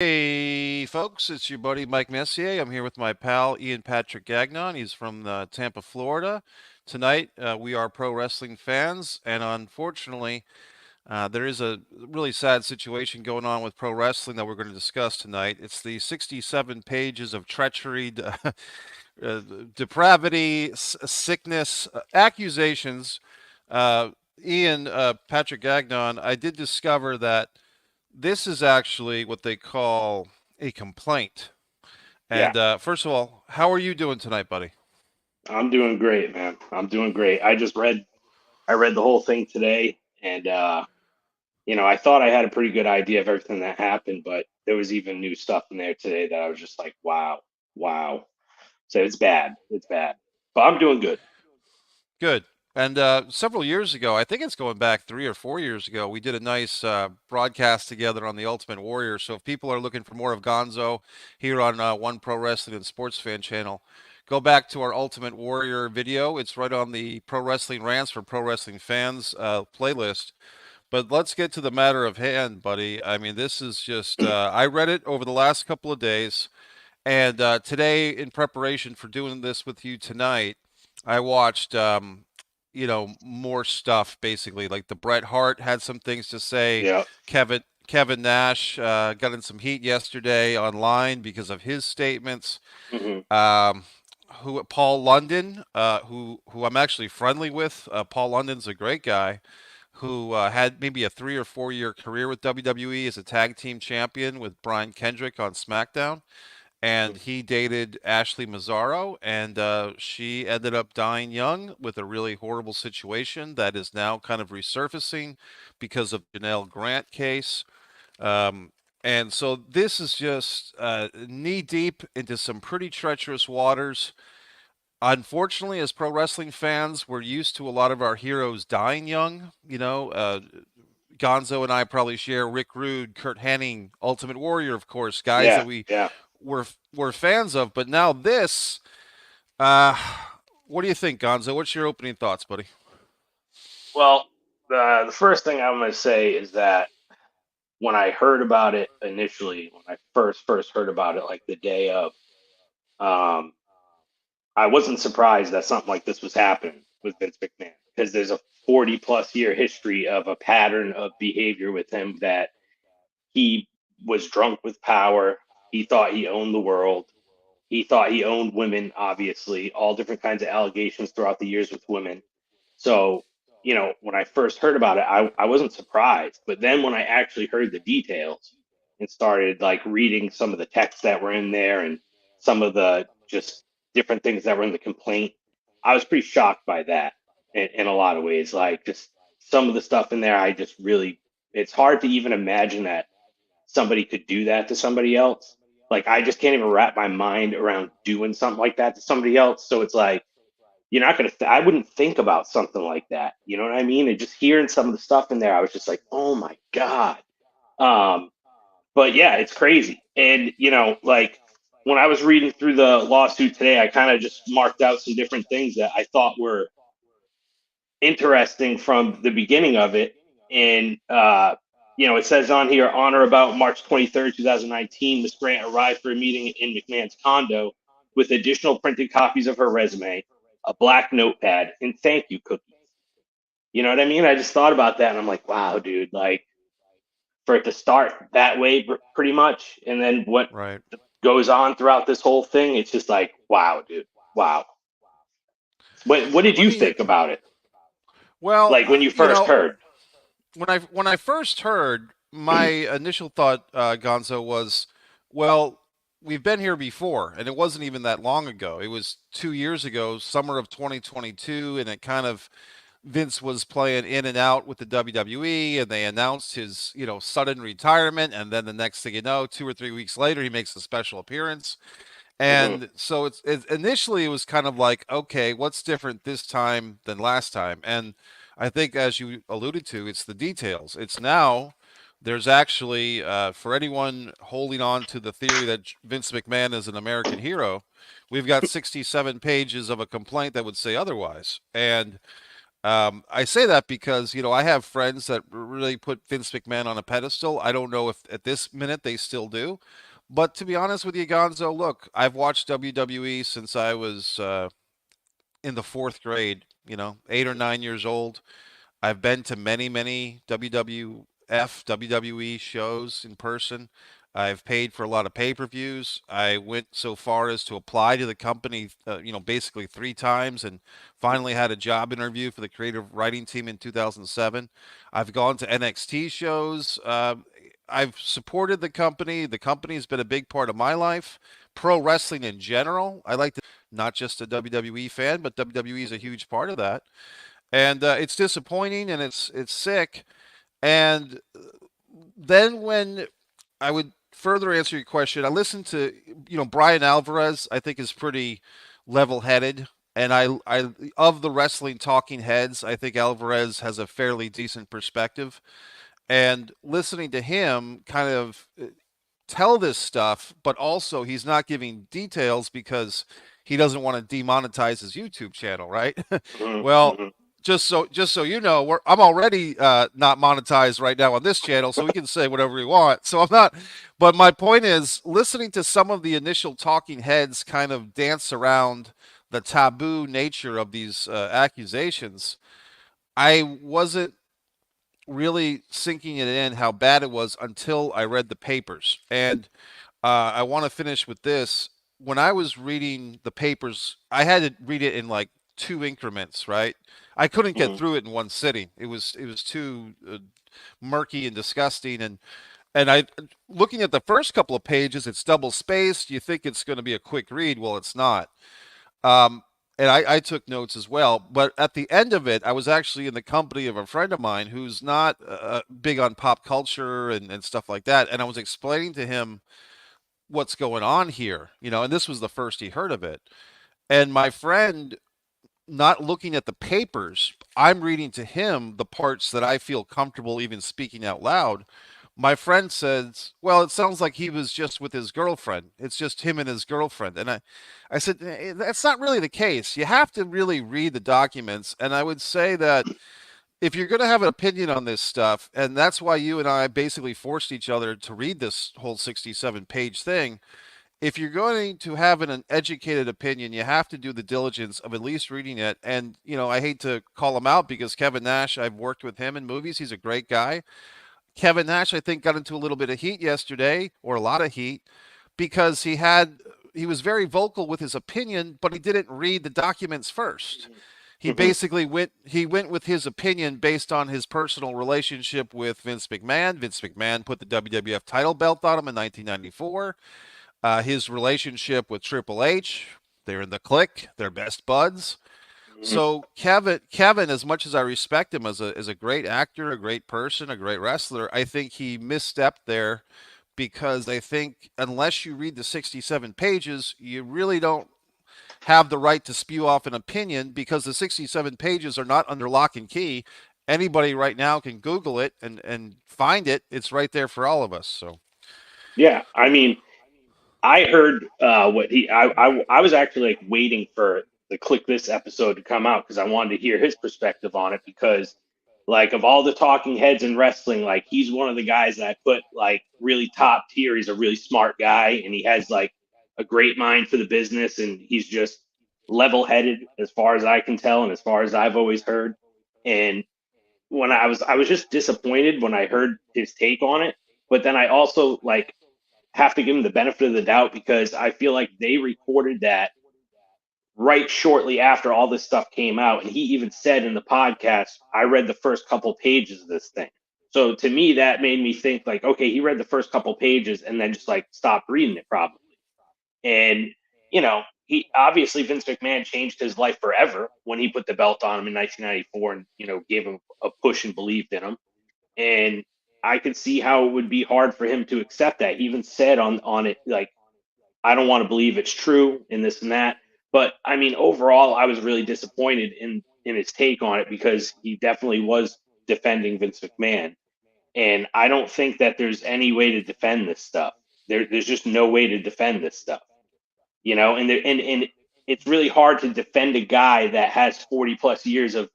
Hey, folks, it's your buddy Mike Messier. I'm here with my pal Ian Patrick Gagnon. He's from Tampa, Florida. Tonight, we are pro wrestling fans, and unfortunately, there is a really sad situation going on with pro wrestling that we're going to discuss tonight. It's the 67 pages of treachery, depravity, sickness, accusations. Uh, Ian Patrick Gagnon, I did discover that this is actually what they call a complaint. Yeah, And first of all, how are you doing tonight, buddy? I'm doing great, man. I'm doing great. I read the whole thing today and I thought I had a pretty good idea of everything that happened, but there was even new stuff in there today that I was just like, wow, wow. So it's bad. It's bad. But I'm doing good. Good. And several years ago, I think it's going back 3 or 4 years ago, we did a nice broadcast together on the Ultimate Warrior. So if people are looking for more of Gonzo here on One Pro Wrestling and Sports Fan channel, go back to our Ultimate Warrior video. It's right on the Pro Wrestling Rants for Pro Wrestling Fans playlist. But let's get to the matter of hand, buddy. I mean, this is just, I read it over the last couple of days. And today, in preparation for doing this with you tonight, I watched, more stuff basically. Like the Bret Hart had some things to say. Yeah. Kevin Nash got in some heat yesterday online because of his statements. hmm Um, who Paul London, who I'm actually friendly with. Paul London's a great guy who had maybe a 3 or 4 year career with WWE as a tag team champion with Brian Kendrick on SmackDown, and he dated Ashley Mazzaro, and she ended up dying young with a really horrible situation that is now kind of resurfacing because of Janelle Grant case. Um, and so this is just knee deep into some pretty treacherous waters. Unfortunately, as pro wrestling fans, we're used to a lot of our heroes dying young. Gonzo and I probably share Rick Rude, Kurt Hennig, Ultimate Warrior, of course, guys that Yeah. we Yeah. were fans of. But now this, uh, what do you think, Gonzo? What's your opening thoughts, buddy? Well, the first thing I'm going to say is that when I heard about it initially, when I first heard about it, like the day of, um, I wasn't surprised that something like this was happening with Vince McMahon because there's a 40 plus year history of a pattern of behavior with him that he was drunk with power. He thought he owned the world. He thought he owned women, obviously, all different kinds of allegations throughout the years with women. So, when I first heard about it, I wasn't surprised. But then when I actually heard the details and started like reading some of the texts that were in there and some of the just different things that were in the complaint, I was pretty shocked by that in a lot of ways. Like just some of the stuff in there, I just really, it's hard to even imagine that somebody could do that to somebody else. Like I just can't even wrap my mind around doing something like that to somebody else. So it's like you're not gonna. I wouldn't think about something like that. You know what I mean? And just hearing some of the stuff in there, I was just like, oh my god. Um, but yeah, it's crazy. And like when I was reading through the lawsuit today, I kind of just marked out some different things that I thought were interesting from the beginning of it. And it says on here, on or about March 23rd, 2019, Miss Grant arrived for a meeting in McMahon's condo with additional printed copies of her resume, a black notepad, and thank you cookies. You know what I mean? I just thought about that and I'm like, wow, dude, like for it to start that way pretty much, and then what Right. goes on throughout this whole thing, it's just like, wow, dude, wow. What did Let you me. think about it? Well, Like when you first heard? when I first heard, my initial thought, Gonzo, was, well, we've been here before, and it wasn't even that long ago. It was 2 years ago, summer of 2022, and it kind of Vince was playing in and out with the WWE, and they announced his, sudden retirement, and then the next thing you know, 2 or 3 weeks later, he makes a special appearance. hmm And so it's initially it was kind of like, okay, what's different this time than last time? And I think, as you alluded to, it's the details. It's now there's actually, for anyone holding on to the theory that Vince McMahon is an American hero, we've got 67 pages of a complaint that would say otherwise. And I say that because, I have friends that really put Vince McMahon on a pedestal. I don't know if at this minute they still do. But to be honest with you, Gonzo, look, I've watched WWE since I was in the fourth grade, 8 or 9 years old. I've been to many, many WWF, WWE shows in person. I've paid for a lot of pay-per-views. I went so far as to apply to the company, basically 3 times, and finally had a job interview for the creative writing team in 2007. I've gone to NXT shows. I've supported the company. The company's been a big part of my life. Pro wrestling in general. I like to, not just a WWE fan, but WWE is a huge part of that. And it's disappointing and it's sick. And then when I would further answer your question, I listened to Brian Alvarez. I think is pretty level-headed, and I of the wrestling talking heads, I think Alvarez has a fairly decent perspective. And listening to him kind of tell this stuff, but also he's not giving details because he doesn't want to demonetize his YouTube channel, right? Mm-hmm, Well, mm-hmm. just so you know, I'm already not monetized right now on this channel, so we can say whatever we want. So I'm not. But my point is, listening to some of the initial talking heads kind of dance around the taboo nature of these accusations, I wasn't really sinking it in how bad it was until I read the papers. And I want to finish with this. When I was reading the papers, I had to read it in like two increments, right? I couldn't get Mm-hmm. through it in one sitting. It was too murky and disgusting. And I, looking at the first couple of pages, it's double spaced. You think it's going to be a quick read. Well, it's not. Um, and I took notes as well. But at the end of it, I was actually in the company of a friend of mine who's not big on pop culture and stuff like that. And I was explaining to him what's going on here, and this was the first he heard of it. And my friend, not looking at the papers, I'm reading to him the parts that I feel comfortable even speaking out loud. My friend says, "Well, it sounds like he was just with his girlfriend. It's just him and his girlfriend." And I said, That's not really the case. You have to really read the documents. And I would say that if you're going to have an opinion on this stuff, and that's why you and I basically forced each other to read this whole 67-page thing, if you're going to have an educated opinion, you have to do the diligence of at least reading it. And, I hate to call him out because Kevin Nash, I've worked with him in movies. He's a great guy. Kevin Nash, I think, got into a little bit of heat yesterday, or a lot of heat, because he was very vocal with his opinion, but he didn't read the documents first. He Mm-hmm. basically went with his opinion based on his personal relationship with Vince McMahon. Vince McMahon put the WWF title belt on him in 1994. His relationship with Triple H, they're in the clique, they're best buds. Mm-hmm. So Kevin, as much as I respect him as a great actor, a great person, a great wrestler, I think he misstepped there because I think unless you read the 67 pages, you really don't have the right to spew off an opinion because the 67 pages are not under lock and key. Anybody right now can Google it and find it. It's right there for all of us. So Yeah, I mean, I heard what I was actually like waiting for the Click This episode to come out because I wanted to hear his perspective on it because like of all the talking heads in wrestling, like he's one of the guys that I put like really top tier. He's a really smart guy and he has like a great mind for the business and he's just level headed as far as I can tell and as far as I've always heard. And when I was just disappointed when I heard his take on it. But then I also like have to give him the benefit of the doubt because I feel like they recorded that right shortly after all this stuff came out. And he even said in the podcast, I read the first couple pages of this thing. So to me, that made me think like, okay, he read the first couple pages and then just like stopped reading it probably. And, he obviously Vince McMahon changed his life forever when he put the belt on him in 1994 and, gave him a push and believed in him. And I could see how it would be hard for him to accept that. He even said on it like I don't want to believe it's true and this and that. But I mean, overall, I was really disappointed in his take on it because he definitely was defending Vince McMahon, and I don't think that there's any way to defend this stuff. There's just no way to defend this stuff, and it's really hard to defend a guy that has 40 plus years of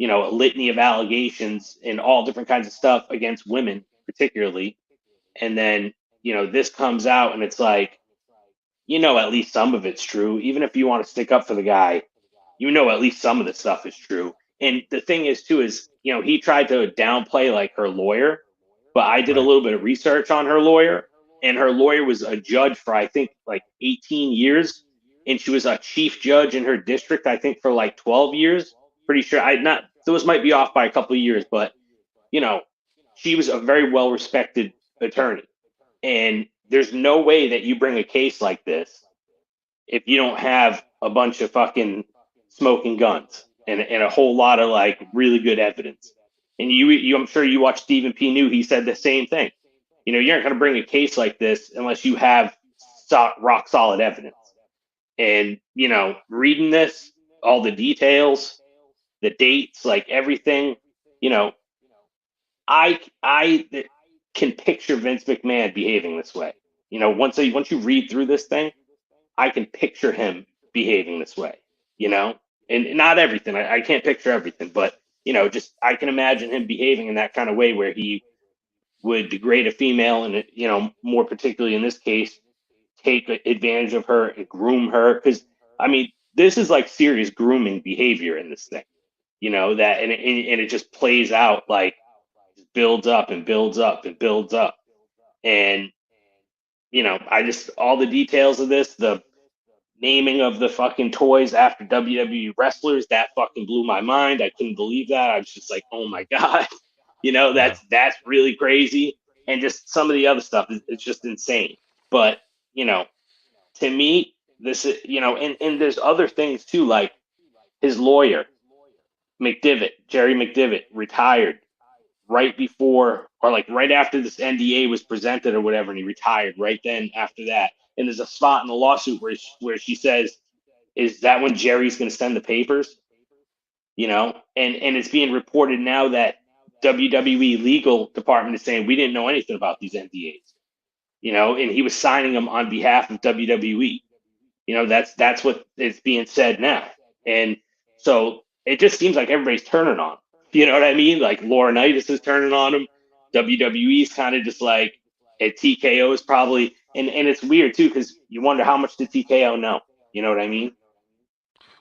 a litany of allegations and all different kinds of stuff against women, particularly. And then, this comes out and it's like, at least some of it's true. Even if you want to stick up for the guy, at least some of the stuff is true. And the thing is, too, is, he tried to downplay like her lawyer, but I did a Right. little bit of research on her lawyer, and her lawyer was a judge for, I think, like 18 years. And she was a chief judge in her district, I think, for like 12 years. Pretty sure. Those might be off by a couple of years, but, you know, she was a very well respected attorney. And there's no way that you bring a case like this if you don't have a bunch of fucking smoking guns and a whole lot of like really good evidence. And I'm sure you watched Stephen P. New. He said the same thing. You aren't going to bring a case like this unless you have rock solid evidence. And reading this, all the details, the dates, like everything, you know, I can picture Vince McMahon behaving this way. Once you read through this thing, I can picture him behaving this way, you know, and not everything. I can't picture everything, but just I can imagine him behaving in that kind of way where he would degrade a female and more particularly in this case, take advantage of her and groom her. Because I mean, this is like serious grooming behavior in this thing, that and it just plays out like builds up and builds up and builds up, and I just all the details of this, the naming of the fucking toys after WWE wrestlers, that fucking blew my mind. I couldn't believe that. I was just like, oh my god, Yeah. that's really crazy. And just some of the other stuff, it's just insane. But you know, to me, this is and there's other things too, like his lawyer Jerry McDivitt, retired right before or like right after this NDA was presented or whatever, and he retired right then after that. And there's a spot in the lawsuit where she says, "Is that when Jerry's going to send the papers?" And it's being reported now that WWE legal department is saying we didn't know anything about these NDAs. And he was signing them on behalf of WWE. That's what is being said now. And so it just seems like everybody's turning on him. You know what I mean? Like Laurinaitis is turning on him. WWE's kind of just like, and TKO is probably, and it's weird too because you wonder how much did TKO know. You know what I mean?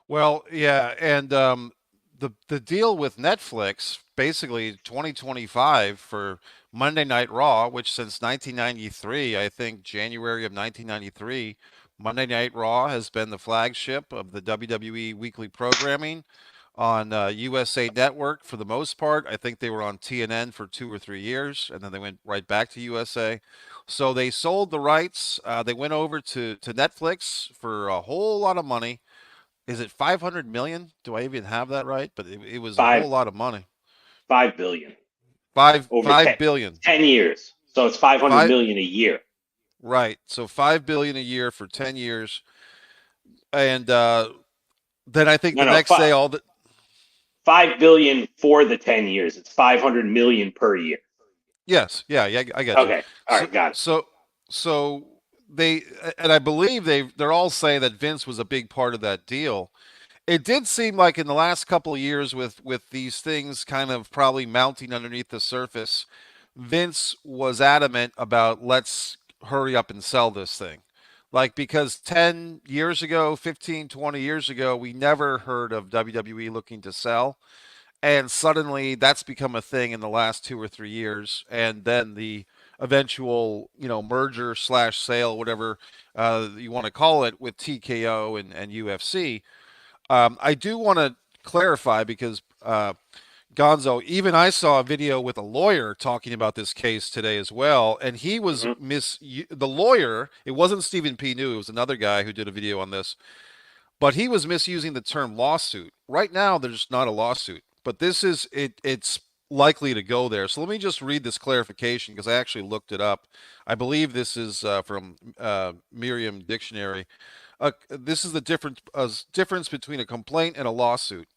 Well, yeah, and the deal with Netflix, basically 2025 for Monday Night Raw, which since 1993, I think January of 1993, Monday Night Raw has been the flagship of the WWE weekly programming on USA Network for the most part. I think they were on TNN for 2 or 3 years, and then they went right back to USA. So they sold the rights. They went over to Netflix for a whole lot of money. Is it 500 million? Do I even have that right? But it was a Five whole lot of money. 5 billion Five over five billion. 10 years. So it's 500 Five million a year. right. So 5 billion a year for 10 years. And then I think No, the no, next day all the 5 billion for the 10 years. It's 500 million per year. yes, yeah, yeah, I get you. Okay, all So right, got it. so so they and I believe they're all saying that Vince was a big part of that deal. It did seem like in the last couple of years with these things kind of probably mounting underneath the surface, Vince was adamant about let's hurry up and sell this thing. Like because 10 years ago, 15, 20 years ago, we never heard of WWE looking to sell. And suddenly that's become a thing in the last 2 or 3 years. And then the eventual, merger slash sale, whatever you want to call it, with TKO and UFC. I do want to clarify because Gonzo, even I saw a video with a lawyer talking about this case today as well, and he was Mm-hmm. the lawyer. It wasn't Stephen P. New. It was another guy who did a video on this, but he was misusing the term lawsuit. Right now, there's not a lawsuit, but this is it. It's likely to go there. So let me just read this clarification because I actually looked it up. I believe this is from Merriam Dictionary. This is the difference between a complaint and a lawsuit.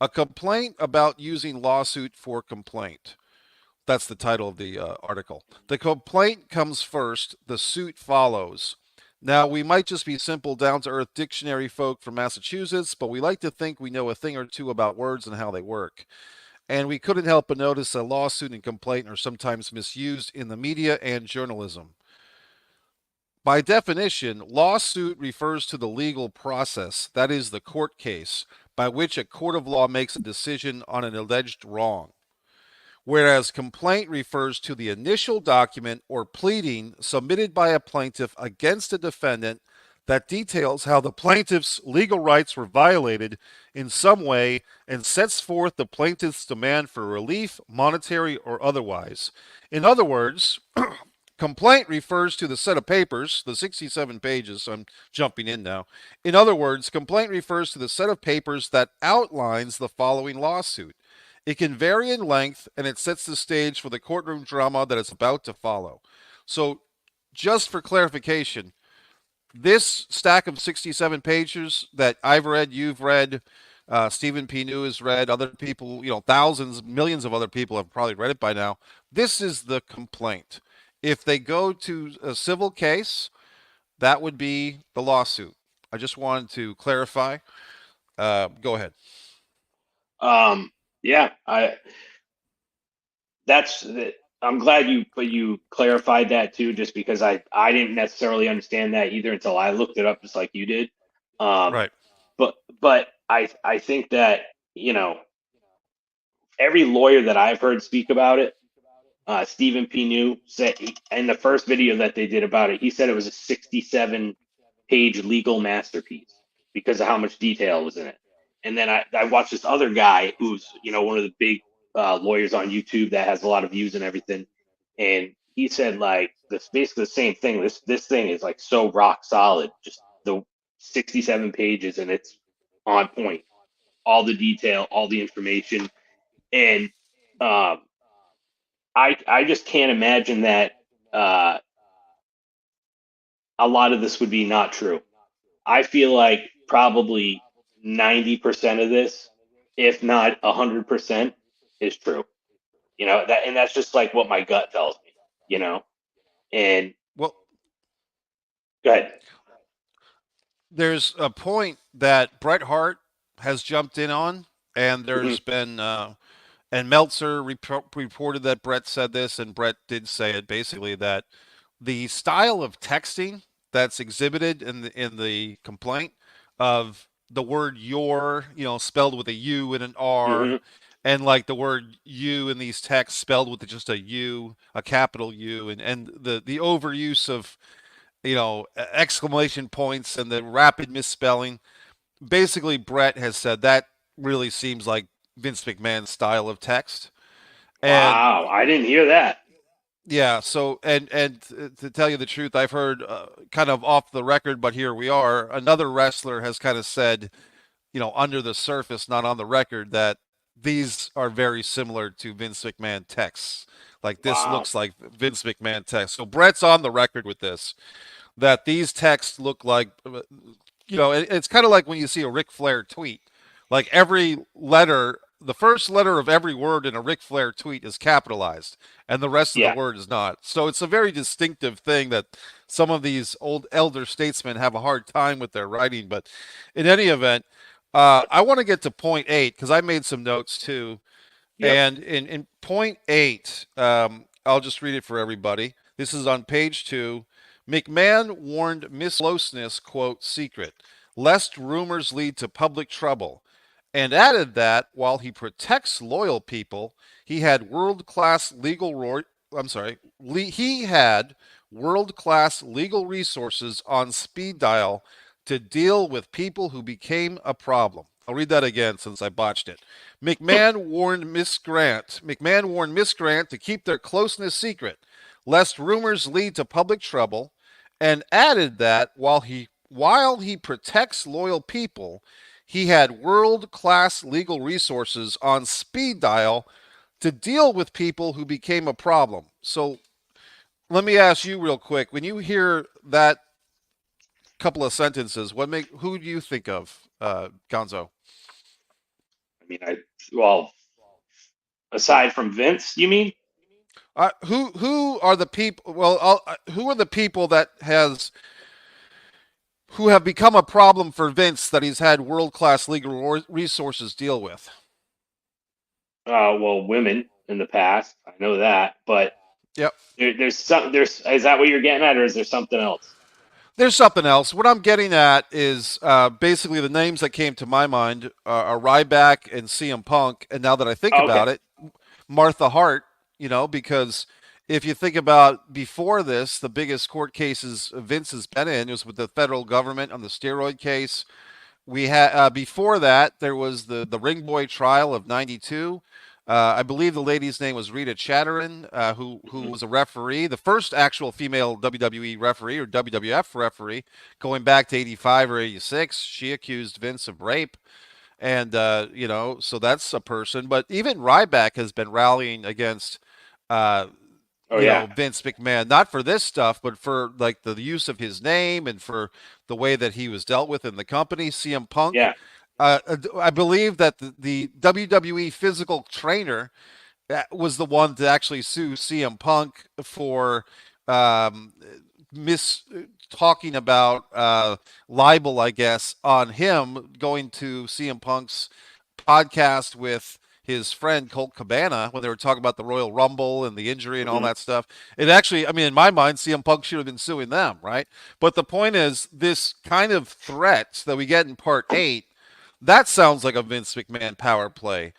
A complaint about using lawsuit for complaint. That's the title of the article. The complaint comes first, the suit follows. Now, we might just be simple, down to earth dictionary folk from Massachusetts, but we like to think we know a thing or two about words and how they work. And we couldn't help but notice that lawsuit and complaint are sometimes misused in the media and journalism. By definition, lawsuit refers to the legal process, that is, the court case, by which a court of law makes a decision on an alleged wrong, whereas complaint refers to the initial document or pleading submitted by a plaintiff against a defendant that details how the plaintiff's legal rights were violated in some way and sets forth the plaintiff's demand for relief, monetary or otherwise. In other words, complaint refers to the set of papers, the 67 pages. So I'm jumping in now. In other words, complaint refers to the set of papers that outlines the following lawsuit. It can vary in length, and it sets the stage for the courtroom drama that is about to follow. So, just for clarification, this stack of 67 pages that I've read, you've read, Stephen P. New has read, other people, thousands, millions of other people have probably read it by now. This is the complaint. If they go to a civil case, that would be the lawsuit. I just wanted to clarify. Go ahead. Yeah, that's I'm glad you clarified that too, just because I didn't necessarily understand that either until I looked it up just like you did. Um, Right. but I think that every lawyer that I've heard speak about it, Stephen P. New said in the first video that they did about it, he said it was a 67-page legal masterpiece because of how much detail was in it. And then I watched this other guy who's one of the big lawyers on YouTube that has a lot of views and everything, and he said like this basically the same thing. This thing is like so rock solid, just the 67 pages, and it's on point, all the detail, all the information, and um, I just can't imagine that uh, a lot of this would be not true. I feel like probably 90% of this, if not 100%, is true. And that's just like what my gut tells me. You know, and Well, go ahead. there's a point that Bret Hart has jumped in on, and there's Hmm. been and Meltzer reported that Bret said this, and Bret did say it basically that the style of texting that's exhibited in the complaint of the word your, spelled with a U and an R, Hmm. and like the word you in these texts spelled with just a U, a capital U, and the overuse of exclamation points and the rapid misspelling. Basically, Brett has said that really seems like Vince McMahon's style of text. And Wow, I didn't hear that. yeah, so and to tell you the truth, I've heard kind of off the record, but here we are. Another wrestler has kind of said, under the surface, not on the record, that these are very similar to Vince McMahon texts. Like this Wow. looks like Vince McMahon text. So Brett's on the record with this, that these texts look like, it's kind of like when you see a Ric Flair tweet. Like every letter, the first letter of every word in a Ric Flair tweet is capitalized, and the rest of the Yeah. word is not. So it's a very distinctive thing that some of these old elder statesmen have a hard time with their writing. But in any event, I want to get to point 8 because I made some notes too. Yep. And in point 8, I'll just read it for everybody. This is on page 2. McMahon warned Miss Closeness, quote, secret, lest rumors lead to public trouble, and added that while he protects loyal people, he had world-class he had world-class legal resources on speed dial to deal with people who became a problem. I'll read that again since I botched it. McMahon warned Miss Grant to keep their closeness secret, lest rumors lead to public trouble, and added that while he protects loyal people, he had world-class legal resources on speed dial to deal with people who became a problem. So let me ask you real quick: when you hear that couple of sentences, who do you think of, Gonzo? I mean, well, aside from Vince, you mean? Who are the people? Well, who are the people that has who have become a problem for Vince that he's had world class legal resources deal with. Well, women in the past, I know that, but Yep. there's is that what you're getting at, or is there something else? There's something else. What I'm getting at is basically the names that came to my mind are Ryback and CM Punk. And now that I think Oh, about okay. it, Martha Hart, because if you think about before this, the biggest court cases Vince has been in was with the federal government on the steroid case. We had before that there was the Ring Boy trial of '92. I believe the lady's name was Rita Chatteron, who Hmm. was a referee, the first actual female WWE referee or WWF referee, going back to '85 or '86. She accused Vince of rape, and so that's a person. But even Ryback has been rallying against uh, Oh yeah, Vince McMahon, not for this stuff, but for like the use of his name and for the way that he was dealt with in the company. CM Punk, yeah. I believe that the WWE physical trainer was the one to actually sue CM Punk for um, mis talking about libel, I guess, on him going to CM Punk's podcast with his friend Colt Cabana when they were talking about the Royal Rumble and the injury and all Hmm. that stuff. It actually, I mean, in my mind, CM Punk should have been suing them, right? But the point is, this kind of threat that we get in part 8, that sounds like a Vince McMahon power play.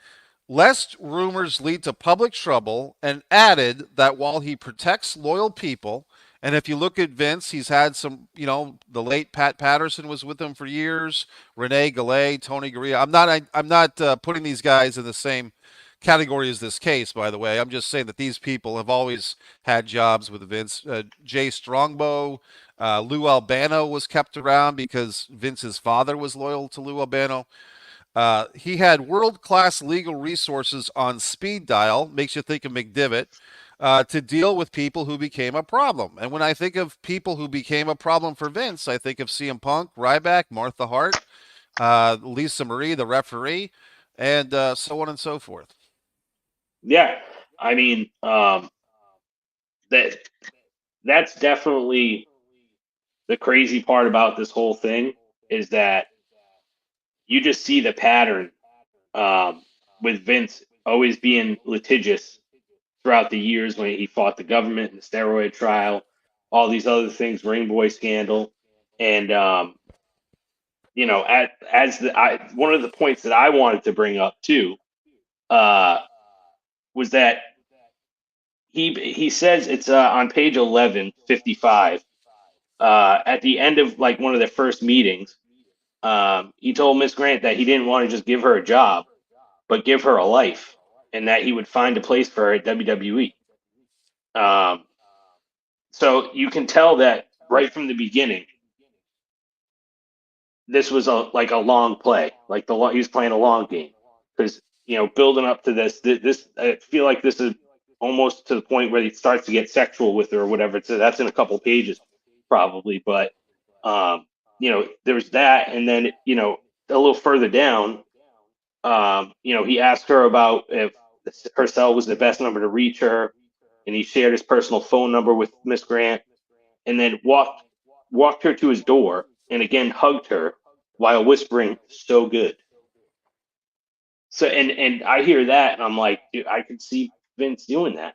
Lest rumors lead to public trouble, and added that while he protects loyal people, and if you look at Vince, he's had some, the late Pat Patterson was with him for years, Rene Gallet, Tony Gurria. I'm not putting these guys in the same category as this case, by the way. I'm just saying that these people have always had jobs with Vince. Jay Strongbow, Lou Albano was kept around because Vince's father was loyal to Lou Albano. He had world class legal resources on speed dial, makes you think of McDivitt, to deal with people who became a problem. And when I think of people who became a problem for Vince, I think of CM Punk, Ryback, Martha Hart, Lisa Marie, the referee, and so on and so forth. Yeah. I mean, that that's definitely the crazy part about this whole thing is that you just see the pattern um, with Vince always being litigious throughout the years when he fought the government in the steroid trial, all these other things, Ring Boy scandal, and as one of the points that I wanted to bring up too uh, was that he says it's on page 1155 at the end of like one of their first meetings. He told Miss Grant that he didn't want to just give her a job, but give her a life, and that he would find a place for her at WWE. Um, so you can tell that right from the beginning, this was a long play. Like he was playing a long game because building up to this I feel like this is almost to the point where he starts to get sexual with her or whatever. So that's in a couple pages probably, but there's that, and then a little further down, he asked her about if her cell was the best number to reach her, and he shared his personal phone number with Miss Grant, and then walked her to his door, and again hugged her while whispering, "So good." So and I hear that, and I'm like, dude, I could see Vince doing that.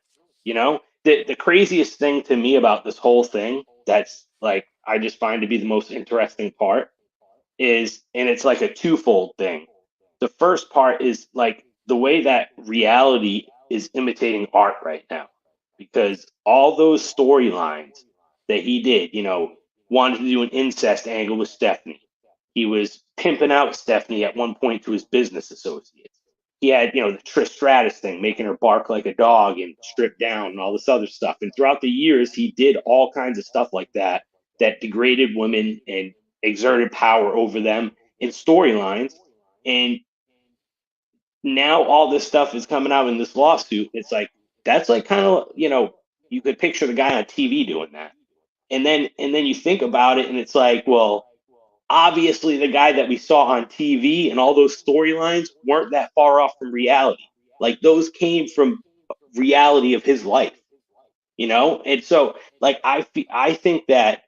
The craziest thing to me about this whole thing, that's like I just find to be the most interesting part, is, and it's like a twofold thing. The first part is like the way that reality is imitating art right now, because all those storylines that he did, wanted to do an incest angle with Stephanie. He was pimping out Stephanie at one point to his business associates. He had, the Trish Stratus thing, making her bark like a dog and strip down and all this other stuff. And throughout the years, he did all kinds of stuff like that that degraded women and exerted power over them in storylines. And now all this stuff is coming out in this lawsuit. It's like that's like kind of you could picture the guy on TV doing that, and then you think about it, and it's like, well, obviously the guy that we saw on TV and all those storylines weren't that far off from reality. Like those came from reality of his life. And so like I think that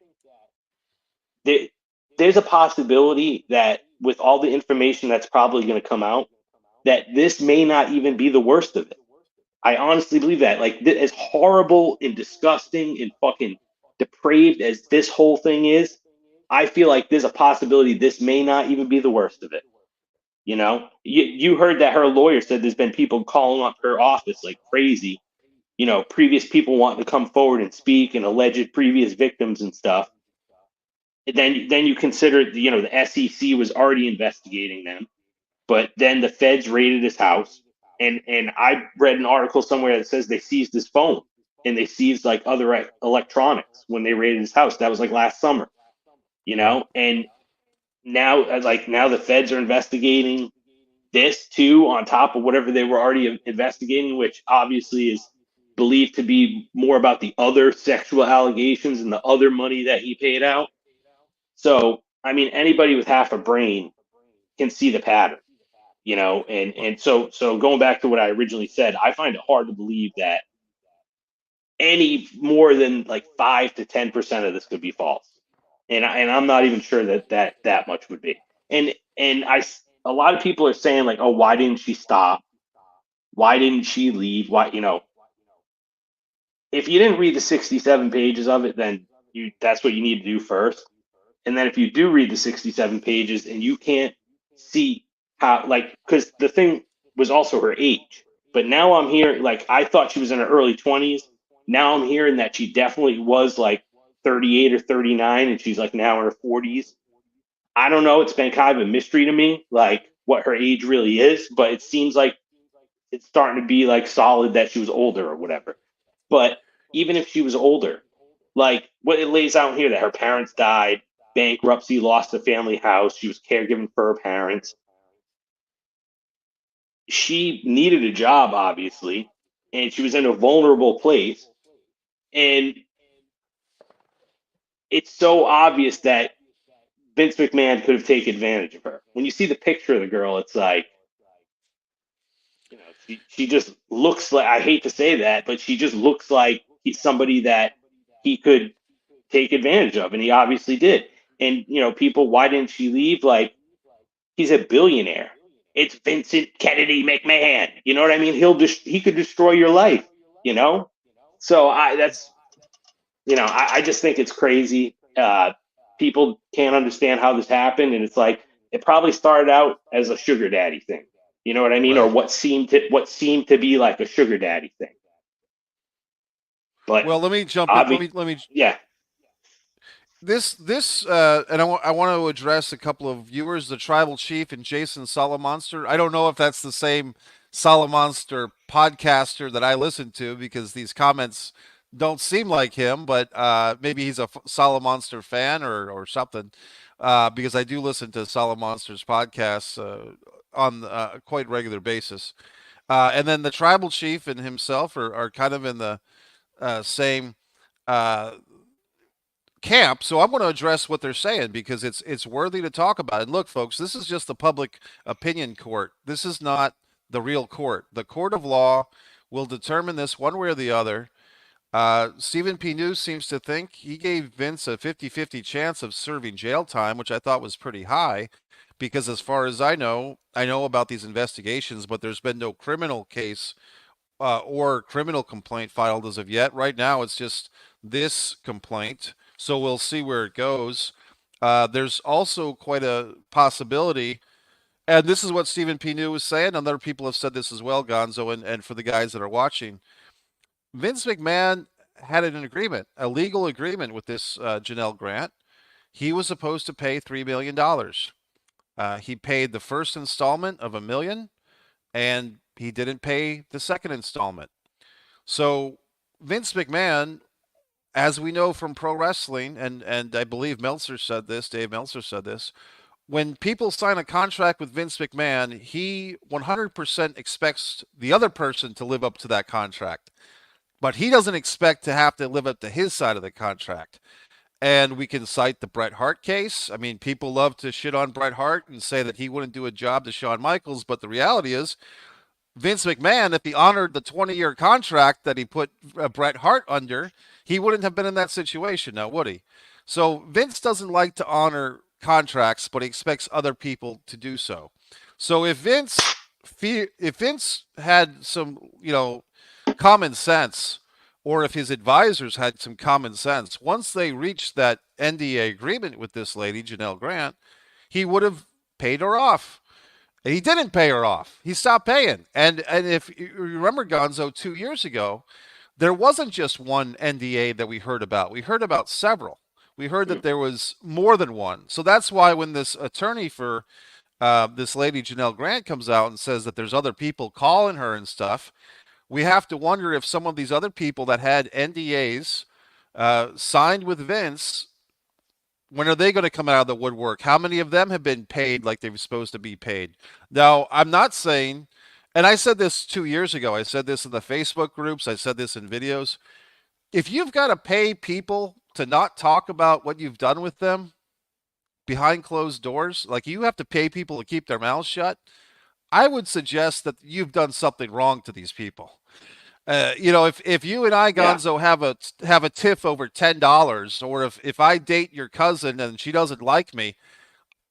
the there's a possibility that with all the information that's probably going to come out, that this may not even be the worst of it. I honestly believe that. Like, as horrible and disgusting and fucking depraved as this whole thing is, I feel like there's a possibility this may not even be the worst of it. You heard that her lawyer said there's been people calling up her office like crazy. Previous people wanting to come forward and speak and alleged previous victims and stuff. And then you consider, the SEC was already investigating them, but then the feds raided his house, and I read an article somewhere that says they seized his phone and they seized like other electronics when they raided his house. That was like last summer, Right. and now the feds are investigating this too on top of whatever they were already investigating, which obviously is believed to be more about the other sexual allegations and the other money that he paid out. So, I mean, anybody with half a brain can see the pattern, and so going back to what I originally said, I find it hard to believe that any more than like 5 to 10% of this could be false, and I'm not even sure that much would be. And a lot of people are saying like, oh, why didn't she stop? Why didn't she leave? Why, if you didn't read the 67 pages of it, then that's what you need to do first. And then if you do read the 67 pages and you can't see how, like, because the thing was also her age. But now I'm hearing, like, I thought she was in her early 20s. Now I'm hearing that she definitely was like 38 or 39 and she's like now in her 40s. I don't know. It's been kind of a mystery to me, like what her age really is, but it seems like it's starting to be like solid that she was older or whatever. But even if she was older, like what it lays out here that her parents died, bankruptcy, lost the family house, she was caregiving for her parents. She needed a job, obviously, and she was in a vulnerable place. And it's so obvious that Vince McMahon could have taken advantage of her. When you see the picture of the girl, it's like, she just looks like, I hate to say that, but she just looks like he's somebody that he could take advantage of, and he obviously did. And people, why didn't she leave? Like, he's a billionaire. It's Vincent Kennedy McMahon. You know what I mean? He could destroy your life. You know. So I just think it's crazy. People can't understand how this happened, and it's like it probably started out as a sugar daddy thing. You know what I mean? Or Right. what seemed to be like a sugar daddy thing. But Well, let me jump in. Let obviously, me let me yeah, this and I want to address a couple of viewers, the Tribal Chief and Jason Salamonster. I don't know if that's the same Salamonster podcaster that I listen to because these comments don't seem like him, but maybe he's a Salamonster fan or something. Because I do listen to Salamonster's podcasts on a quite regular basis. And then the Tribal Chief and himself are kind of in the same uh, camp. So I'm going to address what they're saying because it's worthy to talk about. And look, folks, this is just the public opinion court. This is not the real court. The court of law will determine this one way or the other. Stephen P. News seems to think he gave Vince a 50-50 chance of serving jail time, which I thought was pretty high because as far as I know about these investigations, but there's been no criminal case or criminal complaint filed as of yet. Right now, it's just this complaint. So we'll see where it goes. There's also quite a possibility, and this is what Stephen P. New was saying, and other people have said this as well, Gonzo, and for the guys that are watching. Vince McMahon had an agreement, a legal agreement with this Janelle Grant. He was supposed to pay $3 million. He paid the first installment of $1 million, and he didn't pay the second installment. So Vince McMahon, as we know from pro wrestling, and I believe Meltzer said this, Dave Meltzer said this, when people sign a contract with Vince McMahon, he 100% expects the other person to live up to that contract. But he doesn't expect to have to live up to his side of the contract. And we can cite the Bret Hart case. I mean, people love to shit on Bret Hart and say that he wouldn't do a job to Shawn Michaels, but the reality is Vince McMahon, if he honored the 20-year contract that he put Bret Hart under, he wouldn't have been in that situation now, would he? So Vince doesn't like to honor contracts, but he expects other people to do so. So if Vince had some, common sense, or if his advisors had some common sense, once they reached that NDA agreement with this lady, Janelle Grant, he would have paid her off. And he didn't pay her off. He stopped paying. And if you remember, Gonzo, 2 years ago, there wasn't just one NDA that we heard about. We heard about several. We heard that there was more than one. So that's why when this attorney for this lady Janelle Grant comes out and says that there's other people calling her and stuff, we have to wonder if some of these other people that had NDAs signed with Vince, when are they going to come out of the woodwork? How many of them have been paid like they were supposed to be paid? Now, I'm not saying, and I said this 2 years ago, I said this in the Facebook groups, I said this in videos. If you've got to pay people to not talk about what you've done with them behind closed doors, like you have to pay people to keep their mouths shut, I would suggest that you've done something wrong to these people. If you and I, Yeah. Gonzo, have a tiff over $10, or if I date your cousin and she doesn't like me,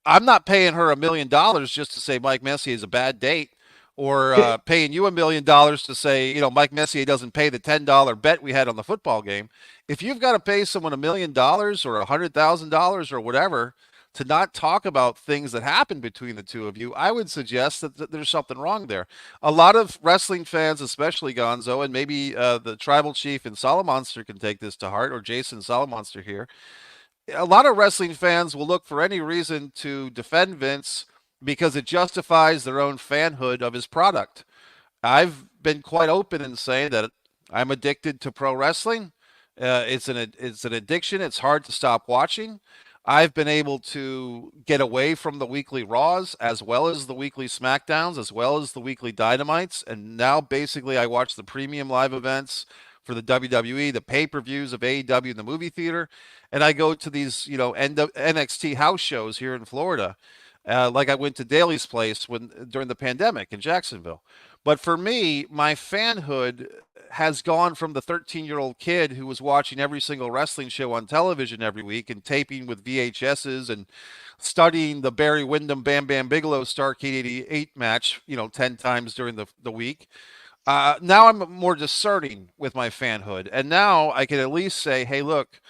I'm not paying her $1 million just to say Mike Messier is a bad date, or paying you $1 million to say, Mike Messier doesn't pay the $10 bet we had on the football game. If you've got to pay someone $1 million or $100,000 or whatever to not talk about things that happen between the two of you, I would suggest that there's something wrong there. A lot of wrestling fans, especially Gonzo, and maybe the Tribal Chief and Solomonster can take this to heart, or Jason Solomonster here, a lot of wrestling fans will look for any reason to defend Vince because it justifies their own fanhood of his product. I've been quite open in saying that I'm addicted to pro wrestling. It's an addiction. It's hard to stop watching. I've been able to get away from the weekly Raws as well as the weekly SmackDowns as well as the weekly Dynamites, and now basically I watch the premium live events for the WWE, the pay-per-views of AEW in the movie theater, and I go to these NXT house shows here in Florida. Like I went to Daly's Place during the pandemic in Jacksonville. But for me, my fanhood has gone from the 13-year-old kid who was watching every single wrestling show on television every week and taping with VHSs and studying the Barry Windham Bam Bam Bigelow Starrcade 88 match, 10 times during the week. Now I'm more discerning with my fanhood. And now I can at least say, hey, look,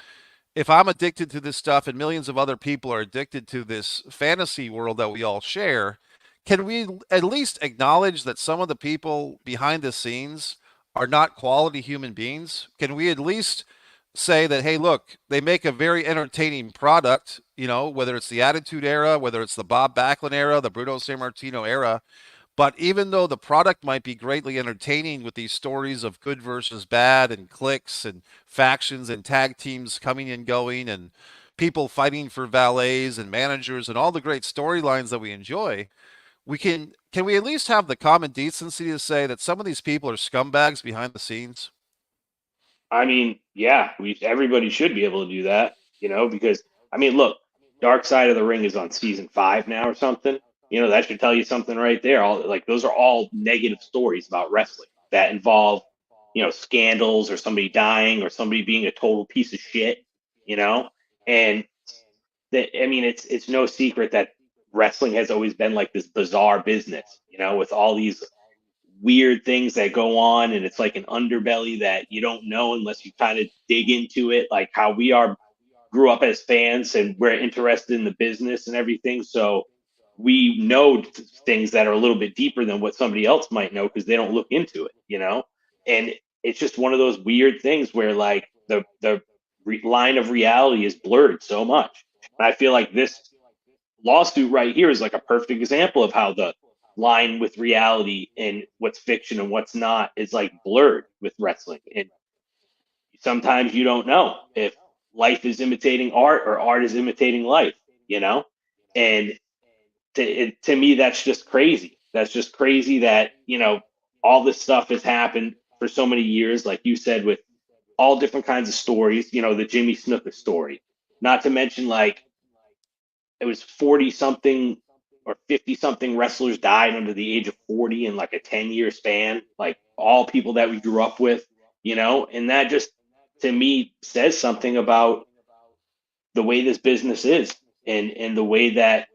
if I'm addicted to this stuff and millions of other people are addicted to this fantasy world that we all share, can we at least acknowledge that some of the people behind the scenes are not quality human beings? Can we at least say that, hey, look, they make a very entertaining product, whether it's the Attitude Era, whether it's the Bob Backlund era, the Bruno Sammartino era, but even though the product might be greatly entertaining with these stories of good versus bad and cliques and factions and tag teams coming and going and people fighting for valets and managers and all the great storylines that we enjoy, can we at least have the common decency to say that some of these people are scumbags behind the scenes? I mean, yeah, everybody should be able to do that, because I mean, look, Dark Side of the Ring is on season 5 now or something. That should tell you something right there. All like those are all negative stories about wrestling that involve, scandals or somebody dying or somebody being a total piece of shit, you know? And that I mean, it's no secret that wrestling has always been like this bizarre business, with all these weird things that go on, and it's like an underbelly that you don't know unless you kind of dig into it, like how we are grew up as fans and we're interested in the business and everything, so we know things that are a little bit deeper than what somebody else might know because they don't look into it. And it's just one of those weird things where like the line of reality is blurred so much, and I feel like this lawsuit right here is like a perfect example of how the line with reality and what's fiction and what's not is like blurred with wrestling. And sometimes you don't know if life is imitating art or art is imitating life. And to me, that's just crazy. That's just crazy that, all this stuff has happened for so many years, like you said, with all different kinds of stories, the Jimmy Snuka story, not to mention like it was 40 something or 50 something wrestlers died under the age of 40 in like a 10-year span, like all people that we grew up with. And that just to me says something about the way this business is. and the way that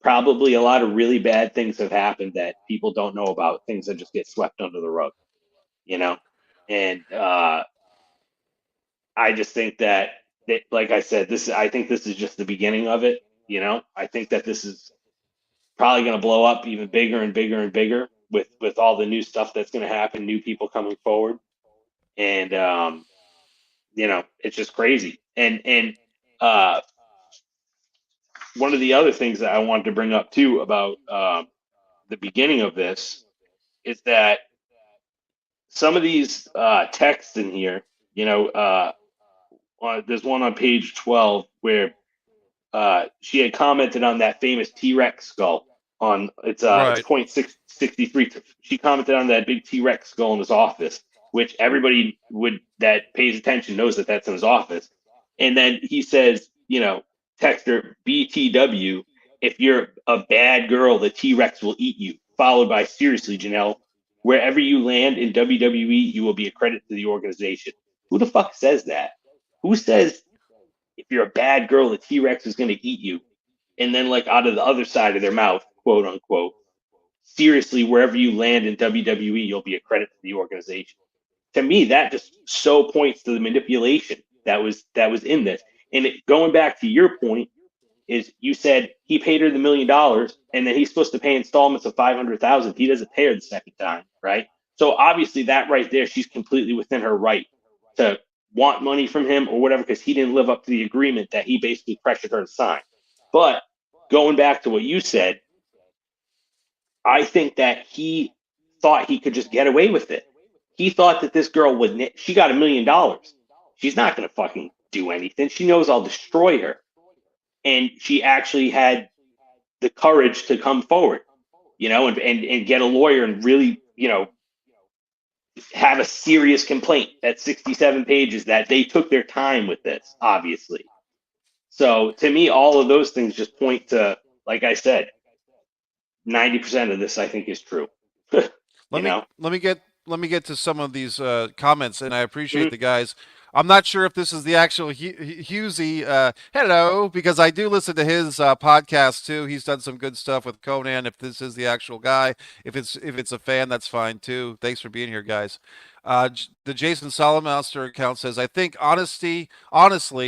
probably a lot of really bad things have happened that people don't know about, things that just get swept under the rug, you know? And I just think that, like I said, I think this is just the beginning of it. I think that this is probably going to blow up even bigger and bigger and bigger with all the new stuff that's going to happen, new people coming forward, and it's just crazy. And uh, one of the other things that I wanted to bring up too about the beginning of this is that some of these texts in here, there's one on page 12 where she had commented on that famous T-Rex skull on it's Right. point 663. She commented on that big T-Rex skull in his office, which everybody would that pays attention knows that that's in his office. And then he says, text her BTW, if you're a bad girl, the T-Rex will eat you. Followed by seriously, Janelle, wherever you land in WWE, you will be a credit to the organization. Who the fuck says that? Who says if you're a bad girl, the T Rex is going to eat you? And then, like, out of the other side of their mouth, quote unquote, seriously, wherever you land in WWE, you'll be a credit to the organization. To me, that just so points to the manipulation that was in this. And going back to your point, is you said he paid her the $1 million, and then he's supposed to pay installments of 500,000. He doesn't pay her the second time, right? So obviously, that right there, she's completely within her right to want money from him or whatever, because he didn't live up to the agreement that he basically pressured her to sign. But going back to what you said, I think that he thought he could just get away with it. He thought that this girl would, she got $1 million. She's not going to fucking do anything. She knows I'll destroy her. And she actually had the courage to come forward, and get a lawyer and really, have a serious complaint. That's 67 pages that they took their time with this, obviously. So to me, all of those things just point to, like I said, 90% of this I think is true. you Let me know? let me get let me get to some of these comments, and I appreciate Mhm. the guys. I'm not sure if this is the actual Husey. Hello, because I do listen to his podcast too. He's done some good stuff with Conan. If this is the actual guy, if it's a fan, that's fine too. Thanks for being here, guys. The Jason Solomonster account says, I think honestly,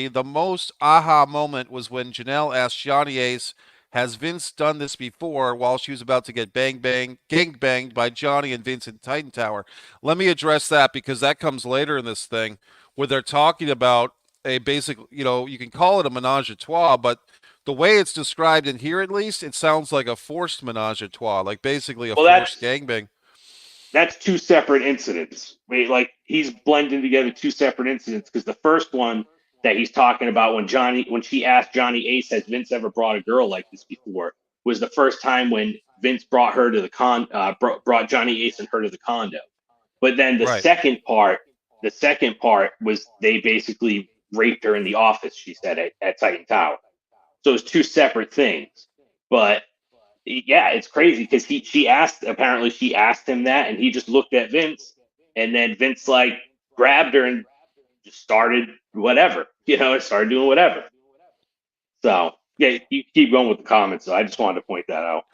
the most aha moment was when Janelle asked Johnny Ace, has Vince done this before while she was about to get gang banged by Johnny and Vince in Titan Tower? Let me address that because that comes later in this thing where they're talking about a basic, you can call it a menage a trois, but the way it's described in here, at least, it sounds like a forced menage a trois, like basically a Well, forced gangbang. that's two separate incidents. Wait, like he's blending together two separate incidents because the first one that he's talking about when she asked Johnny Ace, has Vince ever brought a girl like this before, was the first time when Vince brought her to brought Johnny Ace and her to the condo. But then Right. the second part was they basically raped her in the office. She said at Titan Tower. So it's two separate things. But yeah, it's crazy because she asked him that, and he just looked at Vince, and then Vince like grabbed her and just started whatever, started doing whatever. So yeah, you keep going with the comments. So I just wanted to point that out.